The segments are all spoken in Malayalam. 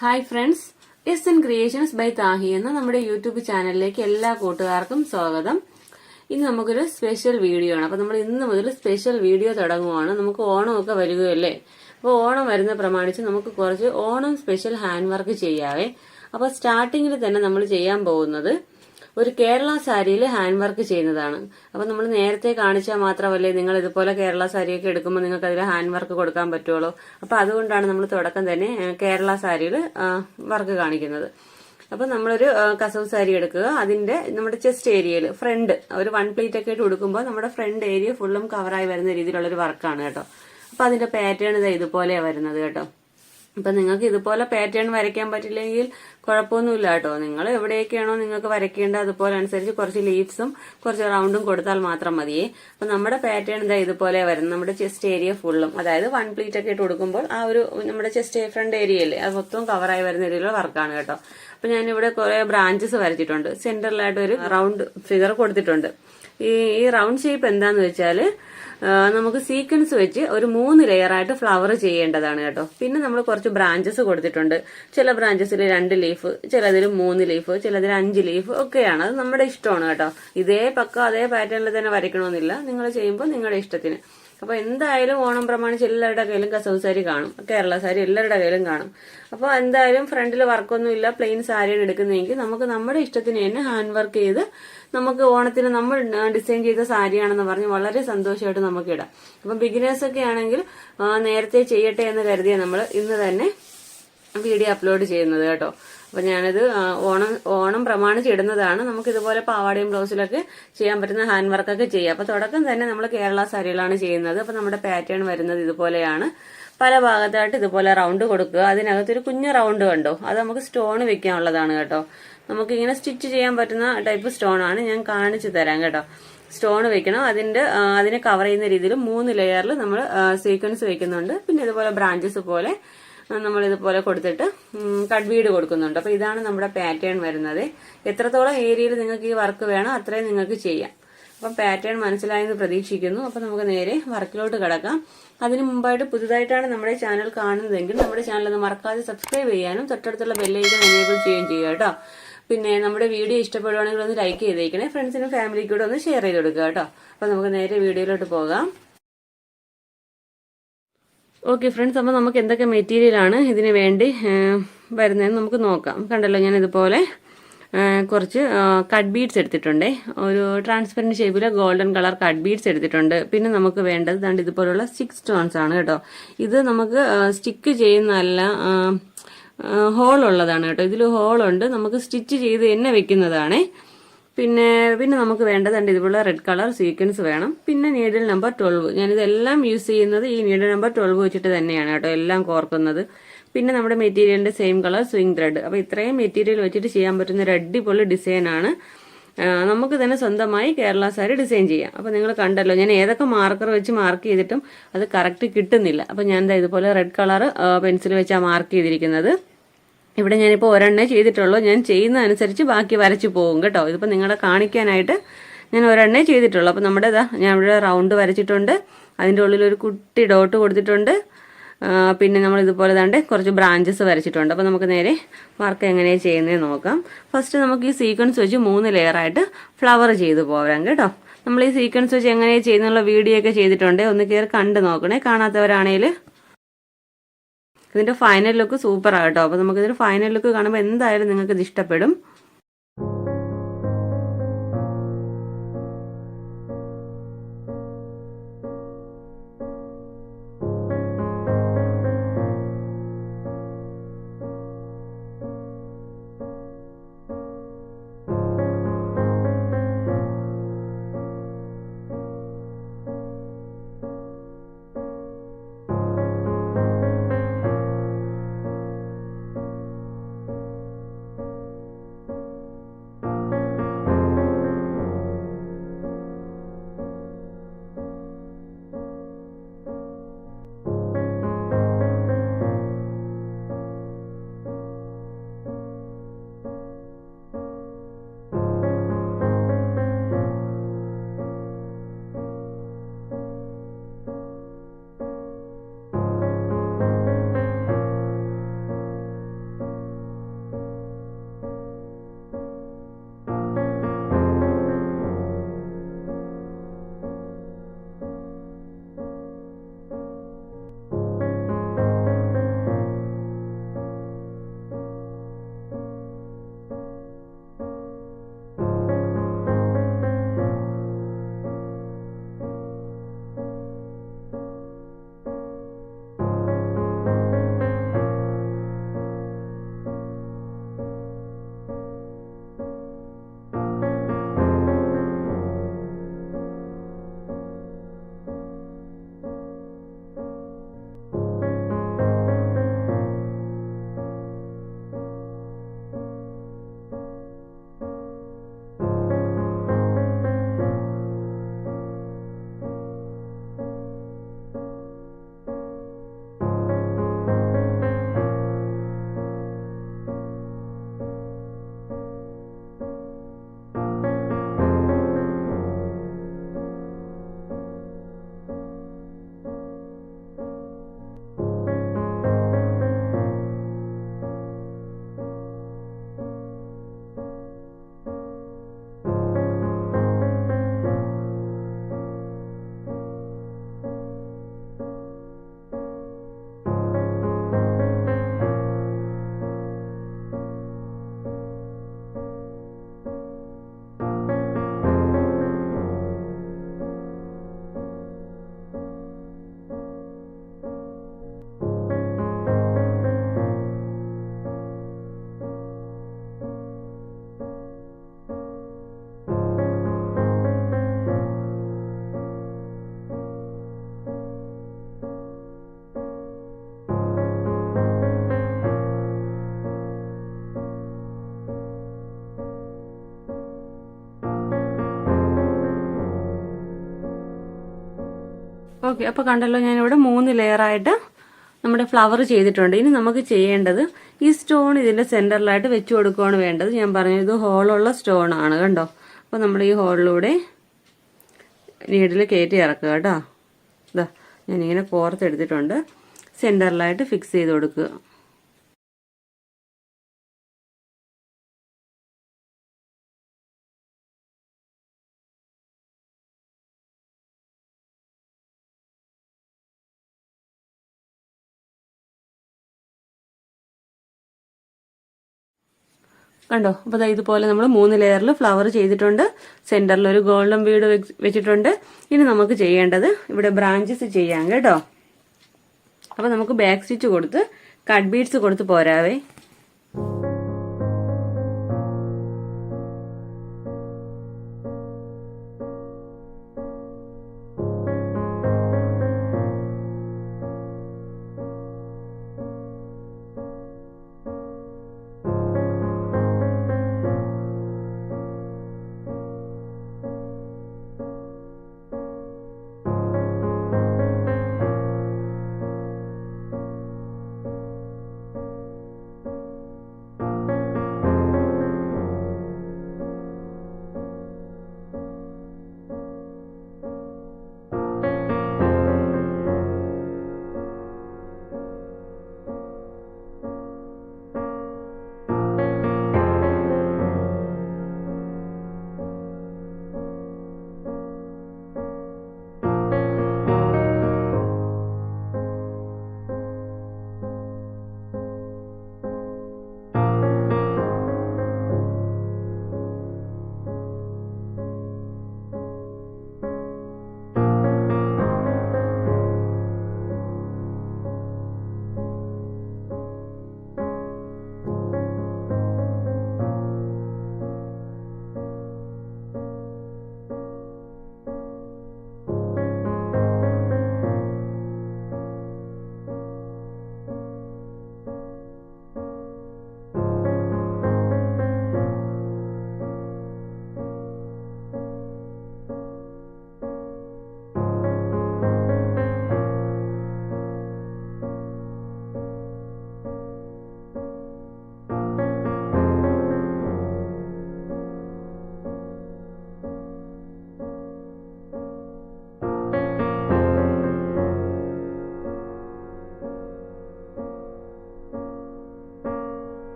Hi friends, S N creations by Thahi എന്ന നമ്മുടെ യൂട്യൂബ് ചാനലിലേക്ക് എല്ലാ കൂട്ടുകാർക്കും സ്വാഗതം. ഇന്ന് നമുക്കൊരു സ്പെഷ്യൽ വീഡിയോ ആണ്. അപ്പൊ നമ്മൾ ഇന്ന് മുതൽ സ്പെഷ്യൽ വീഡിയോ തുടങ്ങുവാണ്. നമുക്ക് ഓണമൊക്കെ വരികയല്ലേ. അപ്പോൾ ഓണം വരുന്ന പ്രമാണിച്ച് നമുക്ക് കുറച്ച് ഓണം സ്പെഷ്യൽ ഹാൻഡ് വർക്ക് ചെയ്യാവേ. അപ്പൊ സ്റ്റാർട്ടിങ്ങിൽ തന്നെ നമ്മൾ ചെയ്യാൻ പോകുന്നത് ഒരു കേരള സാരിയിൽ ഹാൻഡ് വർക്ക് ചെയ്യുന്നതാണ്. അപ്പൊ നമ്മൾ നേരത്തെ കാണിച്ചാൽ മാത്രമല്ലേ നിങ്ങൾ ഇതുപോലെ കേരള സാരിയൊക്കെ എടുക്കുമ്പോൾ നിങ്ങൾക്ക് അതിൽ ഹാൻഡ് വർക്ക് കൊടുക്കാൻ പറ്റുള്ളൂ. അപ്പൊ അതുകൊണ്ടാണ് നമ്മൾ തുടക്കം തന്നെ കേരള സാരിയിൽ വർക്ക് കാണിക്കുന്നത്. അപ്പൊ നമ്മളൊരു കസവ് സാരി എടുക്കുക. അതിന്റെ നമ്മുടെ ചെസ്റ്റ് ഏരിയയിൽ ഫ്രണ്ട് ഒരു 1 പ്ലീറ്റ് ഒക്കെ ഇട്ട് കൊടുക്കുമ്പോൾ നമ്മുടെ ഫ്രണ്ട് ഏരിയ ഫുള്ളും കവറായി വരുന്ന രീതിയിലുള്ള ഒരു വർക്കാണ് കേട്ടോ. അപ്പൊ അതിന്റെ പാറ്റേൺ ഇതുപോലെയാണ് വരുന്നത് കേട്ടോ. അപ്പൊ നിങ്ങൾക്ക് ഇതുപോലെ പാറ്റേൺ വരയ്ക്കാൻ പറ്റില്ലെങ്കിൽ കുഴപ്പമൊന്നുമില്ല കേട്ടോ. നിങ്ങൾ എവിടെയൊക്കെയാണോ നിങ്ങൾക്ക് വരയ്ക്കേണ്ടത് അതുപോലെ അനുസരിച്ച് കുറച്ച് ലീവ്സും കുറച്ച് റൗണ്ടും കൊടുത്താൽ മാത്രം മതിയേ. അപ്പൊ നമ്മുടെ പാറ്റേൺ ഇതുപോലെ വരുന്നത് നമ്മുടെ ചെസ്റ്റ് ഏരിയ ഫുള്ളും, അതായത് 1 പ്ലീറ്റ് ഒക്കെ ഇട്ട് കൊടുക്കുമ്പോൾ ആ ഒരു നമ്മുടെ ചെസ്റ്റ് ഫ്രണ്ട് ഏരിയയില്ലേ അത് മൊത്തം കവറായി വരുന്ന രീതിയിലുള്ള വർക്കാണ് കേട്ടോ. അപ്പൊ ഞാനിവിടെ കുറെ ബ്രാഞ്ചസ് വരച്ചിട്ടുണ്ട്. സെന്ററിലായിട്ട് ഒരു റൗണ്ട് ഫിഗർ കൊടുത്തിട്ടുണ്ട്. ഈ റൗണ്ട് ഷേപ്പ് എന്താന്ന് വെച്ചാല് നമുക്ക് സീക്വൻസ് വെച്ച് ഒരു 3 ലെയറായിട്ട് ഫ്ലവർ ചെയ്യേണ്ടതാണ് കേട്ടോ. പിന്നെ നമ്മൾ കുറച്ച് ബ്രാഞ്ചസ് കൊടുത്തിട്ടുണ്ട്. ചില ബ്രാഞ്ചസിൽ 2 ലീഫ്, ചിലതിൽ 3 ലീഫ്, ചിലതിൽ 5 ലീഫ് ഒക്കെയാണ്. അത് നമ്മുടെ ഇഷ്ടമാണ് കേട്ടോ. ഇതേ അതേ പാറ്റേണിൽ തന്നെ വരയ്ക്കണമെന്നില്ല. നിങ്ങൾ ചെയ്യുമ്പോൾ നിങ്ങളുടെ ഇഷ്ടത്തിന്. അപ്പൊ എന്തായാലും ഓണം പ്രമാണിച്ച് എല്ലാവരുടെ കയ്യിലും കസവ് സാരി കാണും, കേരള സാരി എല്ലാവരുടെ കയ്യിലും കാണും. അപ്പൊ എന്തായാലും ഫ്രണ്ടിൽ വർക്കൊന്നും ഇല്ല, പ്ലെയിൻ സാരിയാണ് എടുക്കുന്നതെങ്കിൽ നമുക്ക് നമ്മുടെ ഇഷ്ടത്തിന് തന്നെ ഹാൻഡ് വർക്ക് ചെയ്ത് നമുക്ക് ഓണത്തിന് നമ്മൾ ഡിസൈൻ ചെയ്ത സാരിയാണെന്ന് പറഞ്ഞ് വളരെ സന്തോഷമായിട്ട് നമുക്ക് ഇടാം. അപ്പൊ ബിഗിനേഴ്സ് ഒക്കെ ആണെങ്കിൽ നേരത്തെ ചെയ്യട്ടെ എന്ന് കരുതിയാൽ നമ്മൾ ഇന്ന് തന്നെ വീഡിയോ അപ്ലോഡ് ചെയ്യുന്നത് കേട്ടോ. അപ്പൊ ഞാനിത് ഓണം പ്രമാണിച്ച് ഇടുന്നതാണ്. നമുക്ക് ഇതുപോലെ പാവാടയും ബ്ലൗസിലൊക്കെ ചെയ്യാൻ പറ്റുന്ന ഹാൻഡ് വർക്കൊക്കെ ചെയ്യാം. അപ്പൊ തുടക്കം തന്നെ നമ്മൾ കേരള സാരികളാണ് ചെയ്യുന്നത്. അപ്പൊ നമ്മുടെ പാറ്റേൺ വരുന്നത് ഇതുപോലെയാണ്. പല ഭാഗത്തായിട്ട് ഇതുപോലെ റൗണ്ട് കൊടുക്കുക. അതിനകത്തൊരു കുഞ്ഞു റൗണ്ട് കണ്ടോ, അത് നമുക്ക് സ്റ്റോൺ വെക്കാനുള്ളതാണ് കേട്ടോ. നമുക്ക് ഇങ്ങനെ സ്റ്റിച്ച് ചെയ്യാൻ പറ്റുന്ന ടൈപ്പ് സ്റ്റോൺ ആണ്, ഞാൻ കാണിച്ചു തരാം കേട്ടോ. സ്റ്റോൺ വെക്കണം. അതിനെ കവർ ചെയ്യുന്ന രീതിയിൽ 3 ലെയറിൽ നമ്മൾ സീക്വൻസ് വെക്കുന്നുണ്ട്. പിന്നെ ഇതുപോലെ ബ്രാഞ്ചസ് പോലെ നമ്മൾ ഇതുപോലെ കൊടുത്തിട്ട് കട്ട് ബീഡ് കൊടുക്കുന്നുണ്ട്. അപ്പൊ ഇതാണ് നമ്മുടെ പാറ്റേൺ വരുന്നത്. എത്രത്തോളം ഏരിയയിൽ നിങ്ങൾക്ക് ഈ വർക്ക് വേണം അത്രയും നിങ്ങൾക്ക് ചെയ്യാം. അപ്പൊ പാറ്റേൺ മനസ്സിലായെന്ന് പ്രതീക്ഷിക്കുന്നു. അപ്പൊ നമുക്ക് നേരെ വർക്കിലോട്ട് കിടക്കാം. അതിന് മുമ്പായിട്ട് പുതുതായിട്ടാണ് നമ്മുടെ ചാനൽ കാണുന്നതെങ്കിൽ നമ്മുടെ ചാനൽ ഒന്ന് മറക്കാതെ സബ്സ്ക്രൈബ് ചെയ്യാനും തൊട്ടടുത്തുള്ള ബെല്ലൈക്കൺ എനേബിൾ ചെയ്യുകയും ചെയ്യുക കേട്ടോ. പിന്നെ നമ്മുടെ വീഡിയോ ഇഷ്ടപ്പെടുവാണെങ്കിൽ ഒന്ന് ലൈക്ക് ചെയ്തേക്കണേ. ഫ്രണ്ട്സിനും ഫാമിലിക്കും കൂടെ ഒന്ന് ഷെയർ ചെയ്ത് കൊടുക്കുക കേട്ടോ. അപ്പൊ നമുക്ക് നേരെ വീഡിയോയിലോട്ട് പോകാം. ഓക്കെ ഫ്രണ്ട്സ്, അപ്പോൾ നമുക്ക് എന്തൊക്കെ മെറ്റീരിയലാണ് ഇതിന് വേണ്ടി വരുന്നതെന്ന് നമുക്ക് നോക്കാം. കണ്ടല്ലോ, ഞാൻ ഇതുപോലെ കുറച്ച് കട്ട് ബീഡ്സ് എടുത്തിട്ടുണ്ട്. ഒരു ട്രാൻസ്പെറൻറ്റ് ഷേപ്പിൽ ഗോൾഡൻ കളർ കട്ട് ബീഡ്സ് എടുത്തിട്ടുണ്ട്. പിന്നെ നമുക്ക് വേണ്ടത് ദാണ്ട് ഇതുപോലുള്ള 6 സ്റ്റോൺസ് ആണ് കേട്ടോ. ഇത് നമുക്ക് സ്റ്റിക്ക് ചെയ്യുന്നതല്ല, ഹോൾ ഉള്ളതാണ് കേട്ടോ. ഇതിൽ ഹോളുണ്ട്, നമുക്ക് സ്റ്റിച്ച് ചെയ്ത് തന്നെ വെക്കുന്നതാണേ. പിന്നെ നമുക്ക് വേണ്ടതുണ്ട് ഇതുപോലെ റെഡ് കളർ സീക്വൻസ് വേണം. പിന്നെ നീഡിൽ നമ്പർ 12, ഞാനിതെല്ലാം യൂസ് ചെയ്യുന്നത് ഈ നീഡിൽ നമ്പർ 12 വെച്ചിട്ട് തന്നെയാണ് കേട്ടോ എല്ലാം കോർക്കുന്നത്. പിന്നെ നമ്മുടെ മെറ്റീരിയലിന്റെ സെയിം കളർ സ്വിംഗ് ത്രെഡ്. അപ്പൊ ഇത്രയും മെറ്റീരിയൽ വെച്ചിട്ട് ചെയ്യാൻ പറ്റുന്ന ഒരു അടിപൊളി ഡിസൈനാണ്. നമുക്ക് തന്നെ സ്വന്തമായി കേരള സാരി ഡിസൈൻ ചെയ്യാം. അപ്പൊ നിങ്ങൾ കണ്ടല്ലോ, ഞാൻ ഏതൊക്കെ മാർക്കർ വെച്ച് മാർക്ക് ചെയ്തിട്ടും അത് കറക്റ്റ് കിട്ടുന്നില്ല. അപ്പൊ ഞാൻ ഇതുപോലെ റെഡ് കളർ പെൻസിൽ വെച്ചാണ് മാർക്ക് ചെയ്തിരിക്കുന്നത്. ഇവിടെ ഞാനിപ്പോൾ ഒരെണ്ണേ ചെയ്തിട്ടുള്ളൂ. ഞാൻ ചെയ്യുന്ന അനുസരിച്ച് ബാക്കി വരച്ചു പോകും കേട്ടോ. ഇതിപ്പോൾ നിങ്ങളെ കാണിക്കാനായിട്ട് ഞാൻ ഒരെണ്ണേ ചെയ്തിട്ടുള്ളൂ. അപ്പോൾ നമ്മുടെ ഞാൻ ഇവിടെ റൗണ്ട് വരച്ചിട്ടുണ്ട്. അതിൻ്റെ ഉള്ളിൽ ഒരു കുട്ടി ഡോട്ട് കൊടുത്തിട്ടുണ്ട്. പിന്നെ നമ്മൾ ഇതുപോലെ തന്നെ കുറച്ച് ബ്രാഞ്ചസ് വരച്ചിട്ടുണ്ട്. അപ്പോൾ നമുക്ക് നേരെ വർക്ക് എങ്ങനെയാണ് ചെയ്യുന്നതെന്ന് നോക്കാം. ഫസ്റ്റ് നമുക്ക് ഈ സീക്വൻസ് വെച്ച് 3 ലെയറായിട്ട് ഫ്ലവർ ചെയ്ത് പോരാം കേട്ടോ. നമ്മൾ ഈ സീക്വൻസ് വെച്ച് എങ്ങനെയാണ് ചെയ്യുന്നുള്ള വീഡിയോ ഒക്കെ ചെയ്തിട്ടുണ്ട്. ഒന്ന് കയറി കണ്ട് നോക്കണേ, കാണാത്തവരാണെങ്കിൽ. ഇതിന്റെ ഫൈനൽ ലുക്ക് സൂപ്പർ ആട്ടോ. അപ്പൊ നമുക്ക് ഇതിന്റെ ഫൈനൽ ലുക്ക് കാണുമ്പോൾ എന്തായാലും നിങ്ങൾക്ക് ഇത് ഇഷ്ടപ്പെടും. ഓക്കെ, അപ്പോൾ കണ്ടല്ലോ ഞാനിവിടെ 3 ലെയറായിട്ട് നമ്മുടെ ഫ്ലവർ ചെയ്തിട്ടുണ്ട്. ഇനി നമുക്ക് ചെയ്യേണ്ടത് ഈ സ്റ്റോൺ ഇതിന്റെ സെന്ററിലായിട്ട് വെച്ചു കൊടുക്കുകയാണ് വേണ്ടത്. ഞാൻ പറഞ്ഞു ഇത് ഹോളുള്ള സ്റ്റോൺ ആണ് കണ്ടോ. അപ്പോൾ നമ്മൾ ഈ ഹോളിലൂടെ നീഡിൽ കയറ്റി ഇറക്കുക കേട്ടോ. ഇതാ ഞാനിങ്ങനെ കോർത്തെടുത്തിട്ടുണ്ട്. സെന്ററിലായിട്ട് ഫിക്സ് ചെയ്ത് കൊടുക്കുക. കണ്ടോ. അപ്പോൾ ഇതുപോലെ നമ്മൾ 3 ലെയറിൽ ഫ്ലവർ ചെയ്തിട്ടുണ്ട്. സെന്ററിൽ ഒരു ഗോൾഡൻ ബീഡ് വെച്ചിട്ടുണ്ട്. ഇനി നമുക്ക് ചെയ്യേണ്ടത് ഇവിടെ ബ്രാഞ്ചസ് ചെയ്യാം കേട്ടോ. അപ്പോൾ നമുക്ക് ബാക്ക് സ്റ്റിച്ച് കൊടുത്ത് കട്ട് ബീഡ്സ് കൊടുത്ത് പോരാവേ.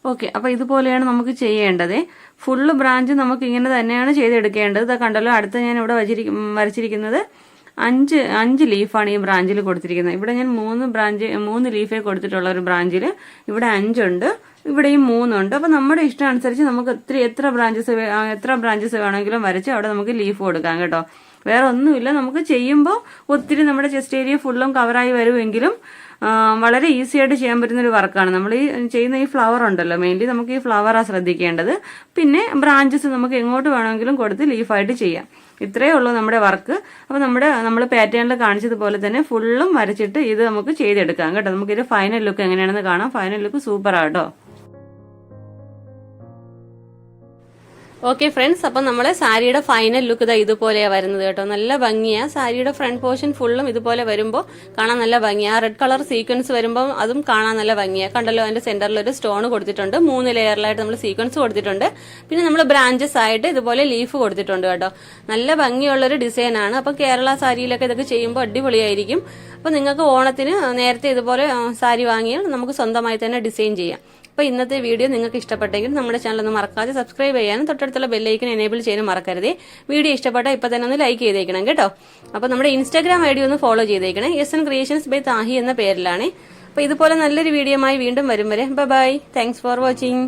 ഓക്കെ, അപ്പോൾ ഇതുപോലെയാണ് നമുക്ക് ചെയ്യേണ്ടത്. ഫുള്ള് ബ്രാഞ്ച് നമുക്ക് ഇങ്ങനെ തന്നെയാണ് ചെയ്തെടുക്കേണ്ടത്. ഇത് കണ്ടല്ലോ, അടുത്ത ഞാൻ ഇവിടെ വരച്ചിരിക്കുന്നത് 5 ലീഫാണ് ഈ ബ്രാഞ്ചിൽ കൊടുത്തിരിക്കുന്നത്. ഇവിടെ ഞാൻ 3 ലീഫേ കൊടുത്തിട്ടുള്ള ഒരു ബ്രാഞ്ചിൽ ഇവിടെ 5 ഉണ്ട്, ഇവിടെയും 3 ഉണ്ട്. അപ്പോൾ നമ്മുടെ ഇഷ്ടം അനുസരിച്ച് നമുക്ക് എത്ര ബ്രാഞ്ചസ് വേണമെങ്കിലും വരച്ച് അവിടെ നമുക്ക് ലീഫ് കൊടുക്കാം കേട്ടോ. വേറെ ഒന്നുമില്ല, നമുക്ക് ചെയ്യുമ്പോൾ ഒത്തിരി നമ്മുടെ ചെസ്റ്റ് ഏരിയ ഫുള്ളും കവറായി വരുമെങ്കിലും വളരെ ഈസി ആയിട്ട് ചെയ്യാൻ പറ്റുന്ന ഒരു വർക്കാണ്. നമ്മൾ ഈ ചെയ്യുന്ന ഈ ഫ്ലവർ ഉണ്ടല്ലോ, മെയിൻലി നമുക്ക് ഈ ഫ്ലവറാണ് ശ്രദ്ധിക്കേണ്ടത്. പിന്നെ ബ്രാഞ്ചസ് നമുക്ക് എങ്ങോട്ട് വേണമെങ്കിലും കൊടുത്ത് ലീഫായിട്ട് ചെയ്യാം. ഇത്രയേ ഉള്ളൂ നമ്മുടെ വർക്ക്. അപ്പോൾ നമ്മൾ പാറ്റേണിൽ കാണിച്ചതുപോലെ തന്നെ ഫുള്ളും വരച്ചിട്ട് ഇത് നമുക്ക് ചെയ്തെടുക്കാം കേട്ടോ. നമുക്കിത് ഫൈനൽ ലുക്ക് എങ്ങനെയാണെന്ന് കാണാം. ഫൈനൽ ലുക്ക് സൂപ്പറാട്ടോ. ഓക്കെ ഫ്രണ്ട്സ്, അപ്പം നമ്മളെ സാരിയുടെ ഫൈനൽ ലുക്ക് ഇതാ ഇതുപോലെയാണ് വരുന്നത് കേട്ടോ. നല്ല ഭംഗിയാണ്. സാരിയുടെ ഫ്രണ്ട് പോർഷൻ ഫുള്ളും ഇതുപോലെ വരുമ്പോൾ കാണാൻ നല്ല ഭംഗിയാണ്. റെഡ് കളർ സീക്വൻസ് വരുമ്പോൾ അതും കാണാൻ നല്ല ഭംഗിയാണ്. കണ്ടല്ലോ, അതിന്റെ സെന്ററിൽ ഒരു സ്റ്റോൺ കൊടുത്തിട്ടുണ്ട്. 3 ലെയറിലായിട്ട് നമ്മൾ സീക്വൻസ് കൊടുത്തിട്ടുണ്ട്. പിന്നെ നമ്മൾ ബ്രാഞ്ചസ് ആയിട്ട് ഇതുപോലെ ലീഫ് കൊടുത്തിട്ടുണ്ട് കേട്ടോ. നല്ല ഭംഗിയുള്ളൊരു ഡിസൈനാണ്. അപ്പം കേരള സാരിയിലൊക്കെ ഇതൊക്കെ ചെയ്യുമ്പോൾ അടിപൊളിയായിരിക്കും. അപ്പം നിങ്ങൾക്ക് ഓണത്തിന് നേരത്തെ ഇതുപോലെ സാരി വാങ്ങിയാൽ നമുക്ക് സ്വന്തമായി തന്നെ ഡിസൈൻ ചെയ്യാം. അപ്പോൾ ഇന്നത്തെ വീഡിയോ നിങ്ങൾക്ക് ഇഷ്ടപ്പെട്ടെങ്കിൽ നമ്മുടെ ചാനൽ ഒന്ന് മറക്കാതെ സബ്സ്ക്രൈബ് ചെയ്യാനും തൊട്ടടുത്തുള്ള ബെല്ലൈക്കൻ എനേബിൾ ചെയ്യാനും മറക്കരുതേ. വീഡിയോ ഇഷ്ടപ്പെട്ടാൽ ഇപ്പോൾ തന്നെ ഒന്ന് ലൈക്ക് ചെയ്തേക്കണം കേട്ടോ. അപ്പോൾ നമ്മുടെ ഇൻസ്റ്റാഗ്രാം ഐഡി ഒന്ന് ഫോളോ ചെയ്തേക്കണേ. SN ക്രിയേഷൻസ് ബൈ താഹി എന്ന പേരിലാണ്. അപ്പോൾ ഇതുപോലെ നല്ലൊരു വീഡിയോയുമായി വീണ്ടും വരും വരെ ബൈ. Thanks for watching.